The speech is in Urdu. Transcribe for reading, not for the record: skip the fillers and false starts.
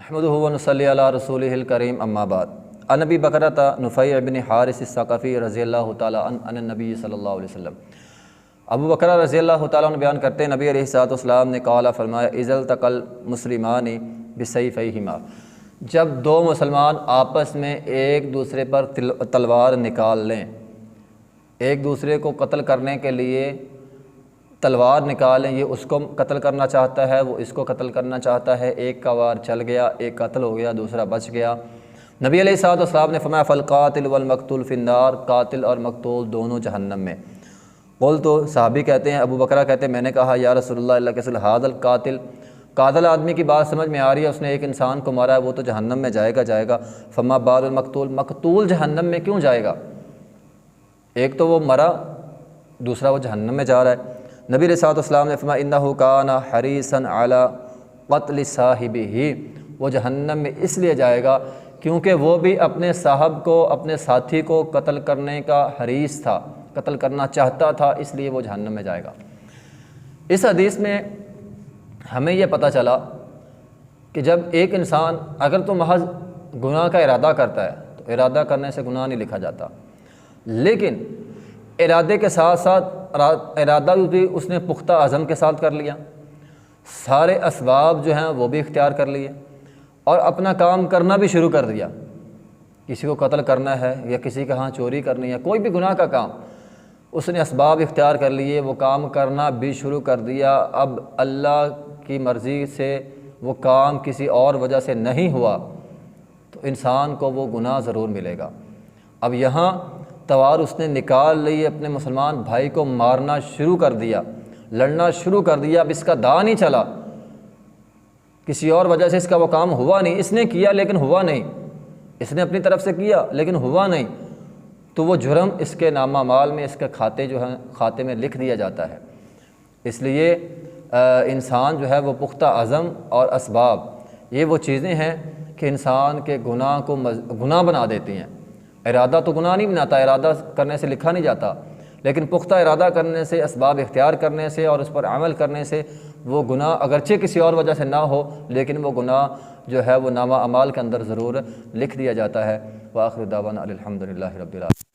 احمدہ و نصلی علی رسولہ الکریم اما بعد عن ابی بکرۃ نفیع بن حارث الثقفی رضی اللہ تعالیٰ عن النبی صلی اللہ علیہ وسلم۔ ابو بکرہ رضی اللہ تعالیٰ عنہ بیان کرتے ہیں نبی علیہ الصلوۃ والسلام نے قال فرمایا اذا التقى المسلمان بسیفیہما، جب دو مسلمان آپس میں ایک دوسرے پر تلوار نکال لیں، ایک دوسرے کو قتل کرنے کے لیے تلوار نکالیں، یہ اس کو قتل کرنا چاہتا ہے، وہ اس کو قتل کرنا چاہتا ہے، ایک کا وار چل گیا، ایک قتل ہو گیا، دوسرا بچ گیا۔ نبی علیہ الصلوۃ والسلام نے فرمایا فالقاتل والمقتول فی النار، قاتل اور مقتول دونوں جہنم میں۔ قلت تو صحابی کہتے ہیں، ابو بکرہ کہتے ہیں میں نے کہا یا رسول اللہ کے صلی حاضر قاتل آدمی کی بات سمجھ میں آ رہی ہے، اس نے ایک انسان کو مارا ہے، وہ تو جہنم میں جائے گا، فما بال المقتول، مقتول جہنم میں کیوں جائے گا؟ ایک تو وہ مرا، دوسرا وہ جہنم میں جا رہا ہے۔ نبی علیہ الصلوۃ والسلام نے فرمایا انہ کان حریصا علی قتل صاحبہ، وہ جہنم میں اس لیے جائے گا کیونکہ وہ بھی اپنے صاحب کو، اپنے ساتھی کو قتل کرنے کا حریص تھا، قتل کرنا چاہتا تھا، اس لیے وہ جہنم میں جائے گا۔ اس حدیث میں ہمیں یہ پتہ چلا کہ جب ایک انسان اگر تو محض گناہ کا ارادہ کرتا ہے تو ارادہ کرنے سے گناہ نہیں لکھا جاتا، لیکن ارادے کے ساتھ ساتھ ارادہ بھی اس نے پختہ عزم کے ساتھ کر لیا، سارے اسباب جو ہیں وہ بھی اختیار کر لیے اور اپنا کام کرنا بھی شروع کر دیا۔ کسی کو قتل کرنا ہے یا کسی کے ہاں چوری کرنی ہے، کوئی بھی گناہ کا کام، اس نے اسباب اختیار کر لیے، وہ کام کرنا بھی شروع کر دیا۔ اب اللہ کی مرضی سے وہ کام کسی اور وجہ سے نہیں ہوا تو انسان کو وہ گناہ ضرور ملے گا۔ اب یہاں تلوار اس نے نکال لی، اپنے مسلمان بھائی کو مارنا شروع کر دیا، لڑنا شروع کر دیا، اب اس کا داں نہیں چلا، کسی اور وجہ سے اس کا وہ کام ہوا نہیں، اس نے کیا لیکن ہوا نہیں، اس نے اپنی طرف سے کیا لیکن ہوا نہیں، تو وہ جرم اس کے نامہ مال میں، اس کے کھاتے جو ہیں کھاتے میں لکھ دیا جاتا ہے۔ اس لیے انسان جو ہے وہ پختہ عزم اور اسباب، یہ وہ چیزیں ہیں کہ انسان کے گناہ کو گناہ بنا دیتی ہیں۔ ارادہ تو گناہ نہیں بناتا، ارادہ کرنے سے لکھا نہیں جاتا، لیکن پختہ ارادہ کرنے سے، اسباب اختیار کرنے سے اور اس پر عمل کرنے سے وہ گناہ اگرچہ کسی اور وجہ سے نہ ہو لیکن وہ گناہ جو ہے وہ نامہ اعمال کے اندر ضرور لکھ دیا جاتا ہے۔ وآخر دعوانا الحمدللہ رب العالمین۔